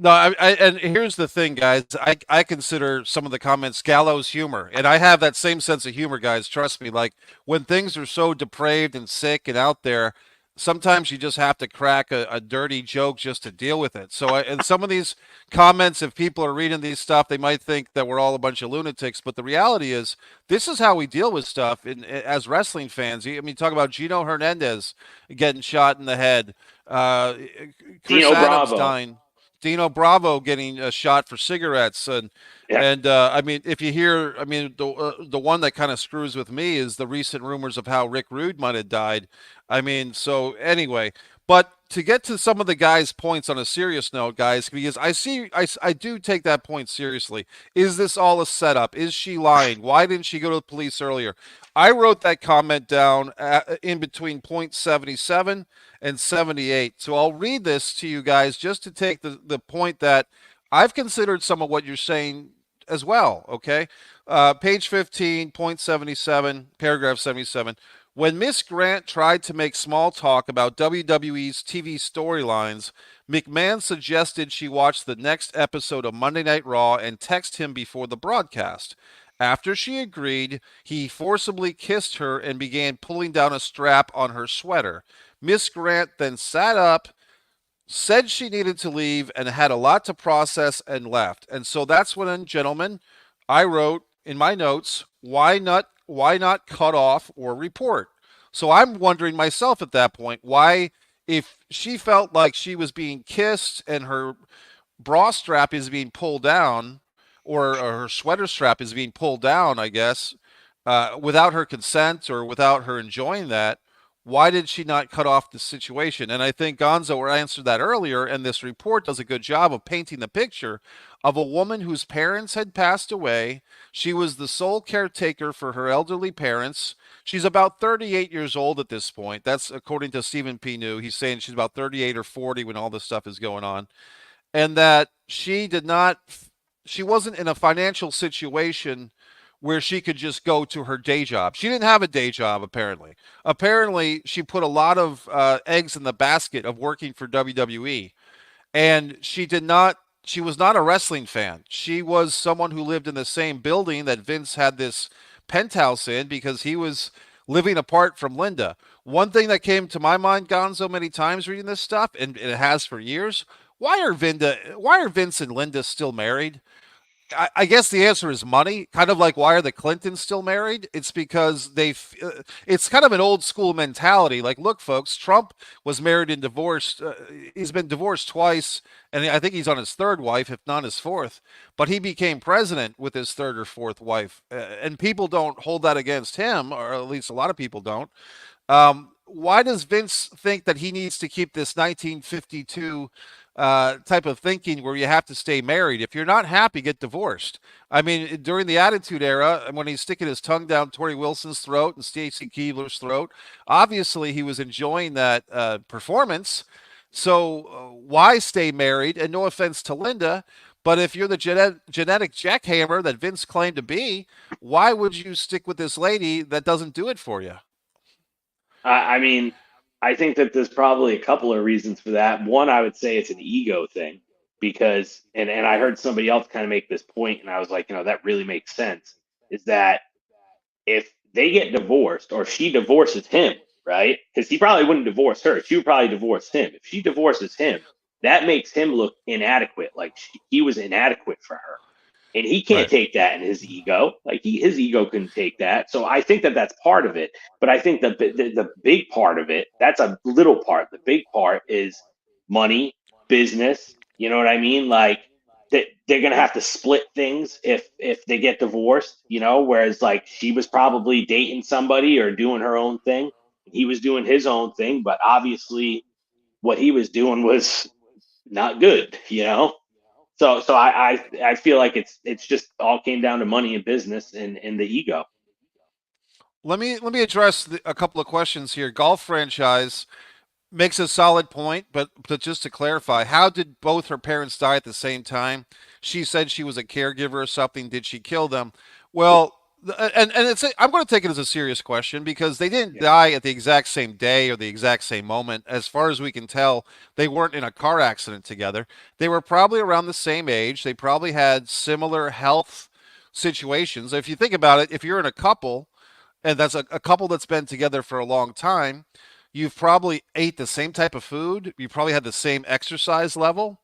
No, and here's the thing, guys. I consider some of the comments gallows humor, and I have that same sense of humor, guys. Trust me. Like when things are so depraved and sick and out there, sometimes you just have to crack a dirty joke just to deal with it. So, and some of these comments, if people are reading these stuff, they might think that we're all a bunch of lunatics. But the reality is, this is how we deal with stuff. As wrestling fans, I mean, talk about Gino Hernandez getting shot in the head, uh, Chris Dino Adams Bravo. dying. Dino Bravo getting a shot for cigarettes, and Yeah. I mean, if you hear, I mean, the one that kind of screws with me is the recent rumors of how Rick Rude might have died. I mean, so anyway, but to get to some of the guys' points on a serious note, guys, because I do take that point seriously. Is this all a setup? Is she lying? Why didn't she go to the police earlier? I wrote that comment down in between point 77 and 78. So I'll read this to you guys just to take the point that I've considered some of what you're saying as well. Okay. Page 15, point 77, paragraph 77. When Miss Grant tried to make small talk about WWE's TV storylines, McMahon suggested she watch the next episode of Monday Night Raw and text him before the broadcast. After she agreed, he forcibly kissed her and began pulling down a strap on her sweater. Miss Grant then sat up, said she needed to leave, and had a lot to process and left. And so that's when, gentlemen, I wrote in my notes, why not cut off or report? So I'm wondering myself at that point, why, if she felt like she was being kissed and her bra strap is being pulled down, or her sweater strap is being pulled down, I guess, without her consent or without her enjoying that, why did she not cut off the situation? And I think Gonzo answered that earlier, and this report does a good job of painting the picture of a woman whose parents had passed away. She was the sole caretaker for her elderly parents. She's about 38 years old at this point. That's according to Stephen P. New. He's saying she's about 38 or 40 when all this stuff is going on, and that she wasn't in a financial situation where she could just go to her day job. She didn't have a day job, apparently. Apparently, she put a lot of eggs in the basket of working for WWE. And she was not a wrestling fan. She was someone who lived in the same building that Vince had this penthouse in because he was living apart from Linda. One thing that came to my mind, Gonzo, many times reading this stuff, and it has for years, why are Vince and Linda still married? I guess the answer is money. Kind of like, why are the Clintons still married? It's because it's kind of an old school mentality. Like, look, folks, Trump was married and divorced. He's been divorced twice, and I think he's on his third wife, if not his fourth. But he became president with his third or fourth wife, and people don't hold that against him, or at least a lot of people don't. Why does Vince think that he needs to keep this 1952 type of thinking where you have to stay married? If you're not happy, get divorced. I mean, during the Attitude Era, when he's sticking his tongue down Tori Wilson's throat and Stacy Keebler's throat, obviously he was enjoying that performance. So why stay married? And no offense to Linda, but if you're the genetic jackhammer that Vince claimed to be, why would you stick with this lady that doesn't do it for you? I mean, I think that there's probably a couple of reasons for that. One, I would say it's an ego thing because, and I heard somebody else kind of make this point, and I was like, that really makes sense. Is that if they get divorced or she divorces him, right? Because he probably wouldn't divorce her. She would probably divorce him. If she divorces him, that makes him look inadequate, like he was inadequate for her. And he can't Right. take that in his ego. Like his ego couldn't take that. So I think that that's part of it. But I think the big part of it, that's a little part. The big part is money, business. You know what I mean? Like that they're gonna have to split things if they get divorced. Whereas like she was probably dating somebody or doing her own thing. He was doing his own thing, but obviously what he was doing was not good. So I feel like it's just all came down to money and business and the ego. Let me address a couple of questions here. Golf franchise makes a solid point, but just to clarify, how did both her parents die at the same time? She said she was a caregiver or something. Did she kill them? Well, and I'm going to take it as a serious question because they didn't Yeah, die at the exact same day or the exact same moment. As far as we can tell, they weren't in a car accident together. They were probably around the same age. They probably had similar health situations. If you think about it, if you're in a couple and that's a couple that's been together for a long time, you've probably ate the same type of food. You probably had the same exercise level.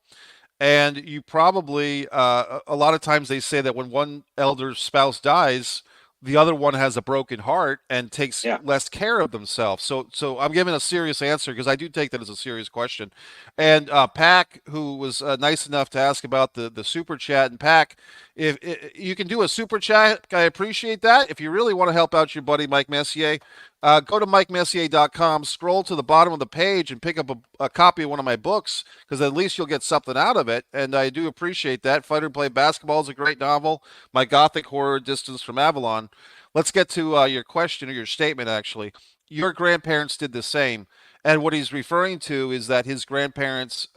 And you probably, a lot of times they say that when one elder spouse dies, the other one has a broken heart and takes yeah. less care of themselves. So I'm giving a serious answer because I do take that as a serious question. And Pack, who was nice enough to ask about the super chat, and Pack, if you can do a super chat, I appreciate that. If you really want to help out your buddy Mike Messier, go to MikeMessier.com, scroll to the bottom of the page, and pick up a copy of one of my books because at least you'll get something out of it. And I do appreciate that. Fighter Play Basketball is a great novel. My Gothic Horror, Distance from Avalon. Let's get to your question or your statement, actually. Your grandparents did the same. And what he's referring to is that his grandparents,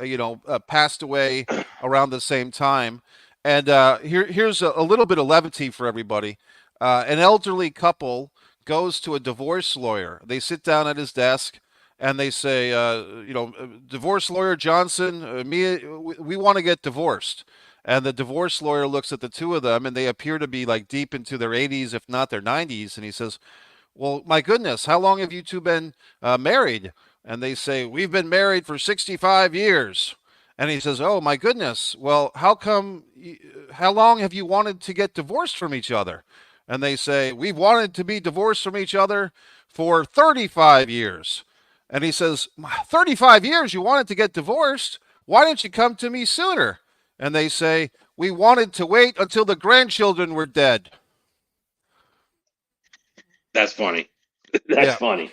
passed away around the same time. And here's a little bit of levity for everybody. An elderly couple goes to a divorce lawyer. They sit down at his desk and they say, divorce lawyer Johnson, we want to get divorced. And the divorce lawyer looks at the two of them, and they appear to be like deep into their 80s, if not their 90s. And he says, well, my goodness, how long have you two been married? And they say, we've been married for 65 years. And he says, oh, my goodness. Well, how long have you wanted to get divorced from each other? And they say, we've wanted to be divorced from each other for 35 years. And he says, 35 years you wanted to get divorced? Why didn't you come to me sooner? And they say, we wanted to wait until the grandchildren were dead. That's funny. That's Yeah. funny.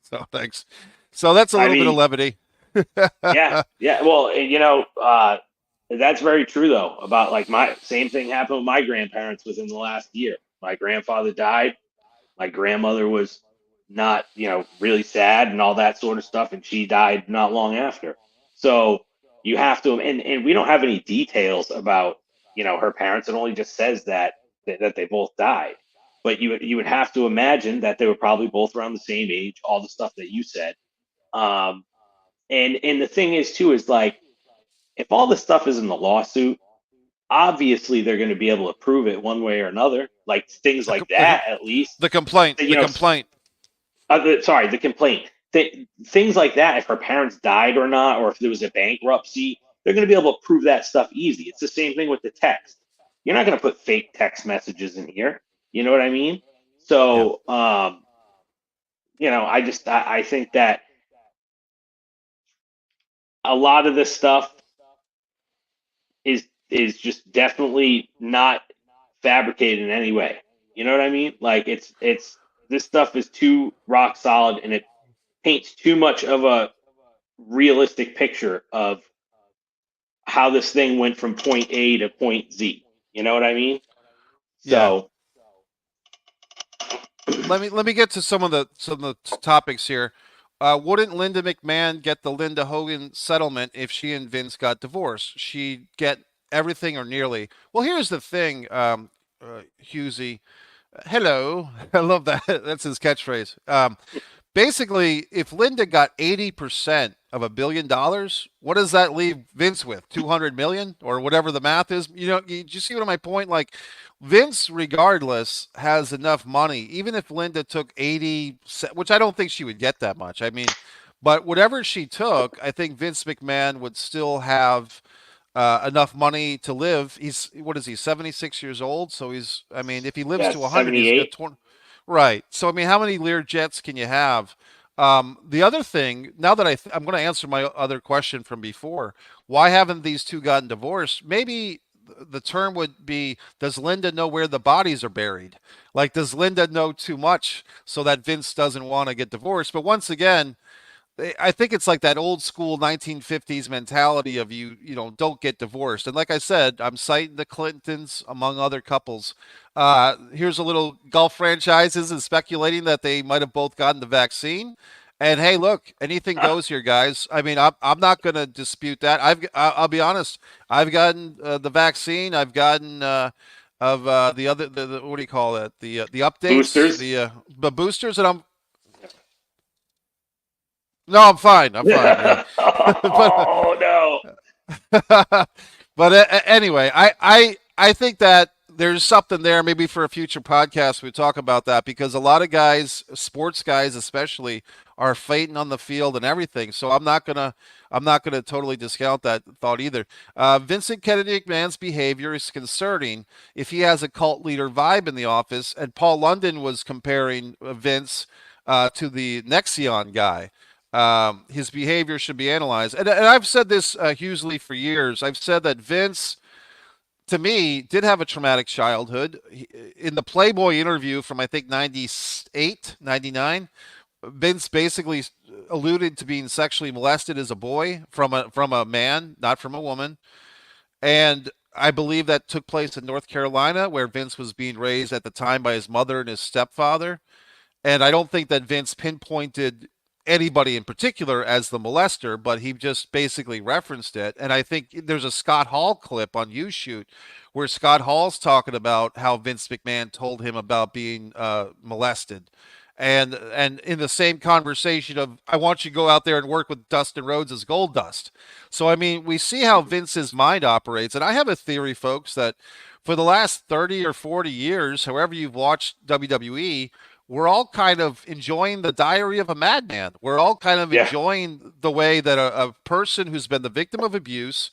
So thanks. So that's a I little bit of mean, levity. yeah, yeah. Well, that's very true though. About like my same thing happened with my grandparents within the last year. My grandfather died. My grandmother was not, really sad and all that sort of stuff, and she died not long after. So you have to, and we don't have any details about, her parents. It only just says that they both died. But you would have to imagine that they were probably both around the same age, all the stuff that you said. Um, and the thing is too is like if all this stuff is in the lawsuit, obviously they're going to be able to prove it one way or another. Like things The, like the, that, at least. the complaint. You The know, complaint. sorry, the complaint. Things like that, if her parents died or not, or if there was a bankruptcy, they're going to be able to prove that stuff easy. It's the same thing with the text. You're not going to put fake text messages in here. You know what I mean? Yeah. So, I think that a lot of this stuff is just definitely not fabricated in any way. You know what I mean? Like it's this stuff is too rock solid and it paints too much of a realistic picture of how this thing went from point A to point Z. You know what I mean? Yeah. So Let me get to some of the topics here. Wouldn't Linda McMahon get the Linda Hogan settlement if she and Vince got divorced? She'd get everything or nearly. Well, here's the thing, Husey. Hello, I love that. That's his catchphrase. Basically, if Linda got 80% of $1 billion, what does that leave Vince with? 200 million or whatever the math is? You see what my point? Like Vince, regardless, has enough money. Even if Linda took 80, which I don't think she would get that much. I mean, but whatever she took, I think Vince McMahon would still have enough money to live. What is he, 76 years old? So I mean, if he lives yeah, to 100, he's got 78. 20. Right. So, I mean, how many Lear jets can you have? The other thing, now that I'm going to answer my other question from before, why haven't these two gotten divorced? Maybe the term would be, does Linda know where the bodies are buried? Like, does Linda know too much so that Vince doesn't want to get divorced? But once again, I think it's like that old school 1950s mentality of don't get divorced. And like I said, I'm citing the Clintons among other couples. Here's a little golf franchises and speculating that they might have both gotten the vaccine. And hey, look, anything goes here, guys. I mean, I'm not going to dispute that. I'll be honest. I've gotten the vaccine. I've gotten of the other the what do you call it? The updates, Boosters. the boosters, and I'm no, I'm fine. I'm fine. Yeah, but Oh no. but anyway, I think that there's something there. Maybe for a future podcast we talk about that because a lot of guys, sports guys especially, are fighting on the field and everything. So I'm not gonna totally discount that thought either. Vincent Kennedy McMahon's behavior is concerning if he has a cult leader vibe in the office. And Paul London was comparing Vince to the Nexion guy. His behavior should be analyzed. And I've said this, Hughley, for years. I've said that Vince, to me, did have a traumatic childhood. In the Playboy interview from, I think, 98, 99, Vince basically alluded to being sexually molested as a boy from a man, not from a woman. And I believe that took place in North Carolina, where Vince was being raised at the time by his mother and his stepfather. And I don't think that Vince pinpointed anybody in particular as the molester, but he just basically referenced it. And I think there's a Scott Hall clip on YouShoot where Scott Hall's talking about how Vince McMahon told him about being molested. And in the same conversation of, I want you to go out there and work with Dustin Rhodes as Gold Dust. So I mean, we see how Vince's mind operates, and I have a theory, folks, that for the last 30 or 40 years, however you've watched WWE, we're all kind of enjoying the diary of a madman. We're all kind of Yeah. enjoying the way that a person who's been the victim of abuse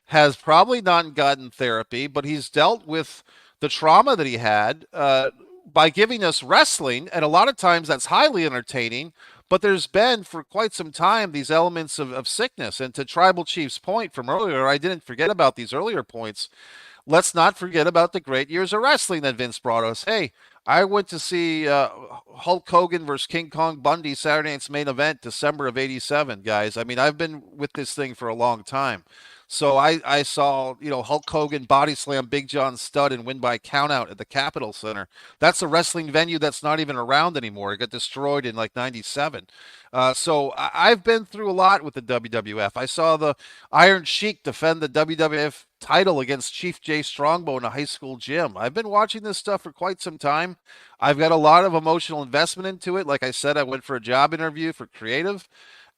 has probably not gotten therapy, but he's dealt with the trauma that he had by giving us wrestling. And a lot of times that's highly entertaining. But there's been for quite some time these elements of sickness. And to Tribal Chief's point from earlier, I didn't forget about these earlier points. Let's not forget about the great years of wrestling that Vince brought us. Hey, I went to see Hulk Hogan versus King Kong Bundy Saturday night's main event, December of '87, guys. I mean, I've been with this thing for a long time. So I saw, Hulk Hogan body slam Big John Studd and win by countout at the Capitol Center. That's a wrestling venue that's not even around anymore. It got destroyed in like '97. So I've been through a lot with the WWF. I saw the Iron Sheik defend the WWF title against Chief Jay Strongbow in a high school gym. I've been watching this stuff for quite some time. I've got a lot of emotional investment into it. Like I said, I went for a job interview for creative.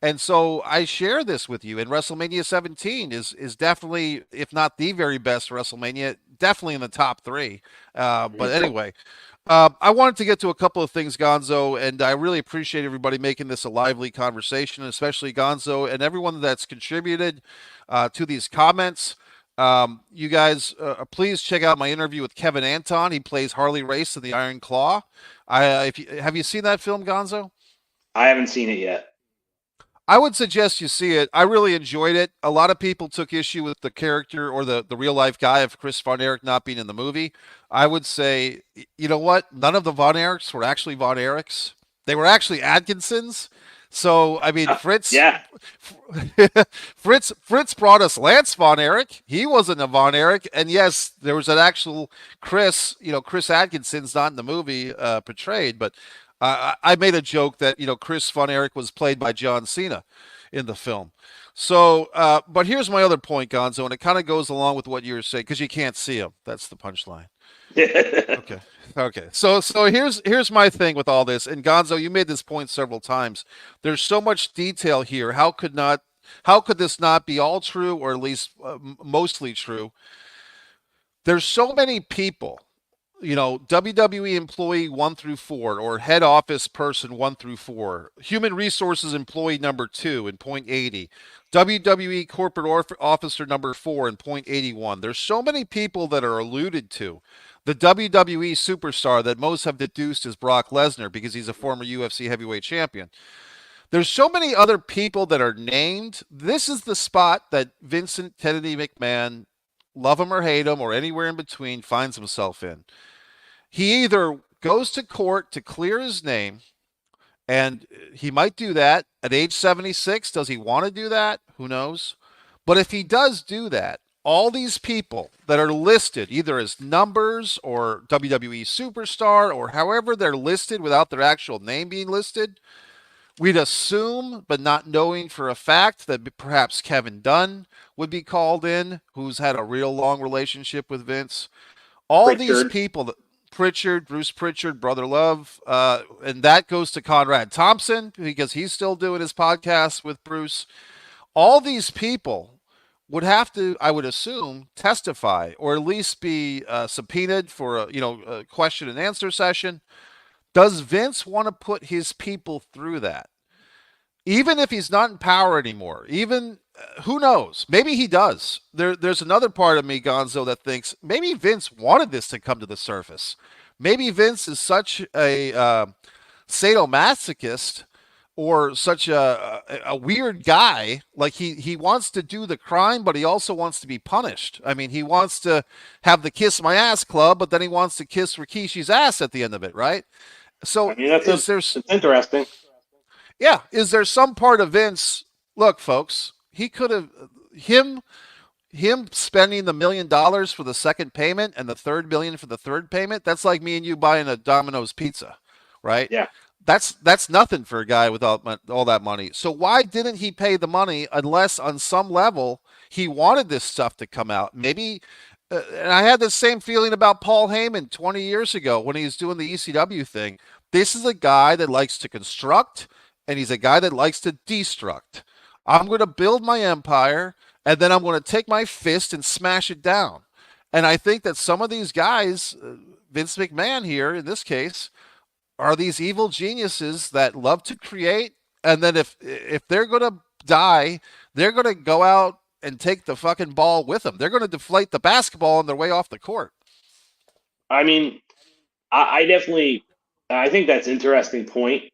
And so I share this with you. And WrestleMania 17 is definitely, if not the very best WrestleMania, definitely in the top three. But anyway, I wanted to get to a couple of things, Gonzo, and I really appreciate everybody making this a lively conversation, especially Gonzo and everyone that's contributed to these comments. You guys, please check out my interview with Kevin Anton. He plays Harley Race in the Iron Claw. Have you seen that film, Gonzo? I haven't seen it yet. I would suggest you see it. I really enjoyed it. A lot of people took issue with the character or the real life guy of Chris Von Erich not being in the movie. I would say, you know what? None of the Von Erichs were actually Von Erichs. They were actually Atkinsons. So I mean, Yeah. Fritz brought us Lance Von Erich. He wasn't a Von Erich, and yes, there was an actual Chris. Chris Atkinson's not in the movie portrayed, but I made a joke that Chris Von Erich was played by John Cena in the film. So, but here's my other point, Gonzo, and it kind of goes along with what you were saying because you can't see him. That's the punchline. Okay. Okay. So here's my thing with all this. And Gonzo, you made this point several times. There's so much detail here. How could this not be all true or at least mostly true? There's so many people, WWE employee 1 through 4 or head office person 1 through 4, human resources employee number 2 in point 80, WWE corporate officer number 4 in point 81. There's so many people that are alluded to. The WWE superstar that most have deduced is Brock Lesnar because he's a former UFC heavyweight champion. There's so many other people that are named. This is the spot that Vincent Kennedy McMahon, love him or hate him or anywhere in between, finds himself in. He either goes to court to clear his name, and he might do that at age 76. Does he want to do that? Who knows? But if he does do that, all these people that are listed either as numbers or WWE superstar or however they're listed without their actual name being listed, we'd assume, but not knowing for a fact, that perhaps Kevin Dunn would be called in, who's had a real long relationship with Vince. All these Pritchard. people, Bruce Pritchard, Brother Love, and that goes to Conrad Thompson because he's still doing his podcast with Bruce. All these people would have to, I would assume, testify or at least be subpoenaed for a question and answer session. Does Vince want to put his people through that? Even if he's not in power anymore, even who knows? Maybe he does. There's another part of me, Gonzo, that thinks maybe Vince wanted this to come to the surface. Maybe Vince is such a sadomasochist or such a weird guy. Like he wants to do the crime, but he also wants to be punished. I mean, he wants to have the kiss my ass club, but then he wants to kiss Rikishi's ass at the end of it, right? So I mean, it's interesting. yeah, is there some part of Vince? Look, folks, he could have him spending the $1 million for the second payment and the third million for the third payment. That's like me and you buying a Domino's pizza, right? Yeah. That's nothing for a guy with all that money. So why didn't he pay the money unless on some level he wanted this stuff to come out? Maybe and I had the same feeling about Paul Heyman 20 years ago when he was doing the ECW thing. This is a guy that likes to construct and he's a guy that likes to destruct. I'm going to build my empire and then I'm going to take my fist and smash it down. And I think that some of these guys, Vince McMahon here in this case, are these evil geniuses that love to create, and then if they're gonna die, they're gonna go out and take the fucking ball with them. They're gonna deflate the basketball on their way off the court. I mean, I definitely, I think that's an interesting point.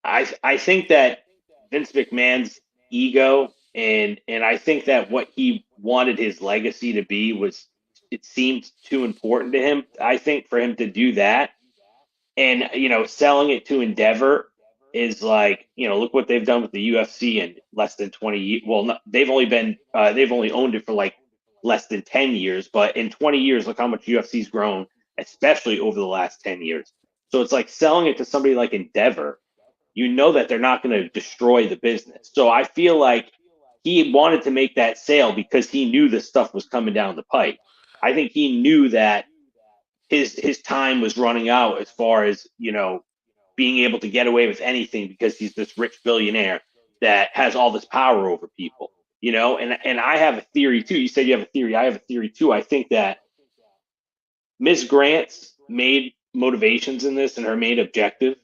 I think that Vince McMahon's ego and I think that what he wanted his legacy to be was, it seemed too important to him. I think for him to do that, and selling it to Endeavor is like, look what they've done with the UFC in less than 20 years. Well, not, they've only owned it for like less than 10 years, but in 20 years, look how much UFC's grown, especially over the last 10 years. So it's like selling it to somebody like Endeavor, that they're not going to destroy the business. So I feel like he wanted to make that sale because he knew this stuff was coming down the pipe. I think he knew that his time was running out as far as being able to get away with anything because he's this rich billionaire that has all this power over people. And I have a theory too. You said you have a theory. I have a theory too. I think that Miss Grant's main motivations in this and her main objective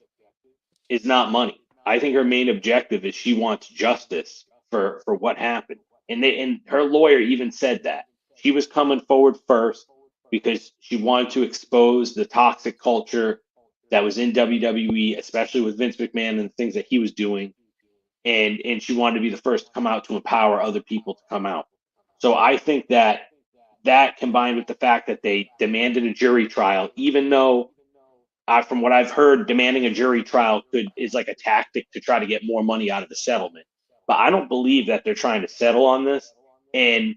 is not money. I think her main objective is she wants justice for what happened. And her lawyer even said that. She was coming forward first because she wanted to expose the toxic culture that was in WWE, especially with Vince McMahon and the things that he was doing. And she wanted to be the first to come out to empower other people to come out. So I think that combined with the fact that they demanded a jury trial, even though from what I've heard, demanding a jury trial is like a tactic to try to get more money out of the settlement. But I don't believe that they're trying to settle on this. And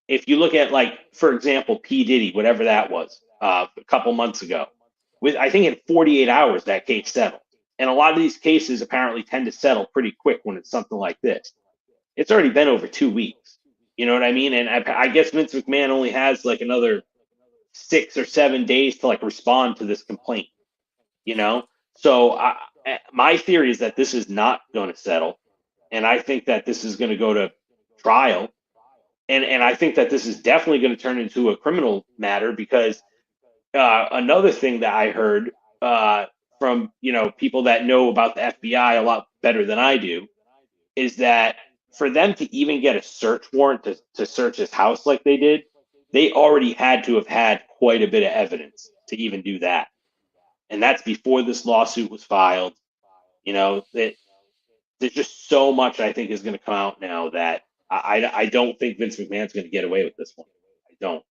if you look at, like, for example, P. Diddy, whatever that was, a couple months ago, with, I think, in 48 hours that case settled. And a lot of these cases apparently tend to settle pretty quick when it's something like this. It's already been over 2 weeks. You know what I mean? And I guess Vince McMahon only has like another 6 or 7 days to like respond to this complaint. You know, so my theory is that this is not going to settle, and I think that this is going to go to trial, and I think that this is definitely going to turn into a criminal matter because another thing that I heard from people that know about the FBI a lot better than I do is that for them to even get a search warrant to search his house like they did, they already had to have had quite a bit of evidence to even do that. And that's before this lawsuit was filed. That there's just so much I think is going to come out now that I don't think Vince McMahon's going to get away with this one. I don't.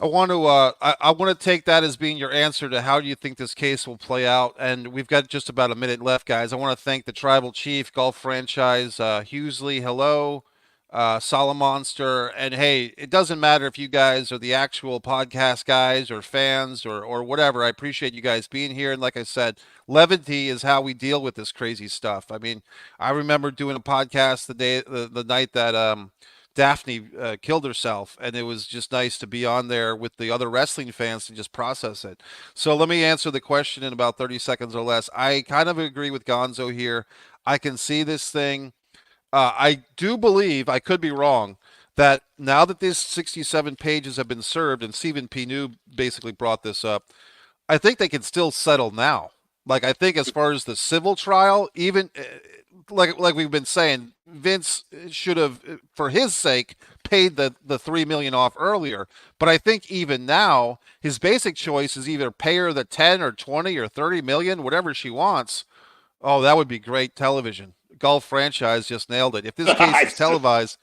I want to take that as being your answer to how do you think this case will play out. And we've got just about a minute left, guys. I want to thank the Tribal Chief, Golf Franchise, Hughesley, hello, Solomonster, and hey, it doesn't matter if you guys are the actual podcast guys or fans or whatever. I appreciate you guys being here. And like I said, levity is how we deal with this crazy stuff. I mean, I remember doing a podcast the night that Daphne killed herself, and it was just nice to be on there with the other wrestling fans to just process it. So let me answer the question in about 30 seconds or less. I kind of agree with Gonzo here. I can see this thing. I do believe, I could be wrong, that now that these 67 pages have been served, and Stephen P. New basically brought this up, I think they can still settle now. Like I think as far as the civil trial, even like we've been saying, Vince should have, for his sake, paid the 3 million off earlier. But I think even now, his basic choice is either pay her the 10 or 20 or 30 million, whatever she wants. Oh, that would be great television. Golf Franchise just nailed it. If this case is televised,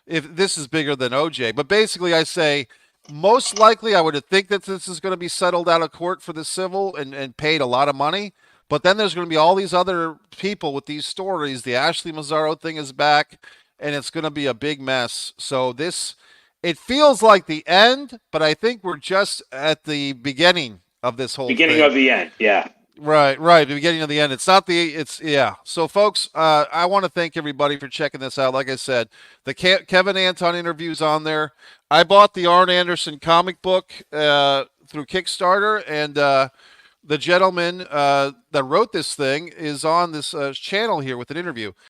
if this is bigger than OJ. But basically, I say most likely I would think that this is going to be settled out of court for the civil and paid a lot of money. But then there's going to be all these other people with these stories. The Ashley Mazzaro thing is back, and it's going to be a big mess. So it feels like the end, but I think we're just at the beginning of this whole Beginning thing. of the end. Yeah. Right, right. The beginning of the end. It's not the. It's yeah. So, folks, I want to thank everybody for checking this out. Like I said, the Kevin Anton interviews on there. I bought the Arn Anderson comic book through Kickstarter, and the gentleman that wrote this thing is on this channel here with an interview.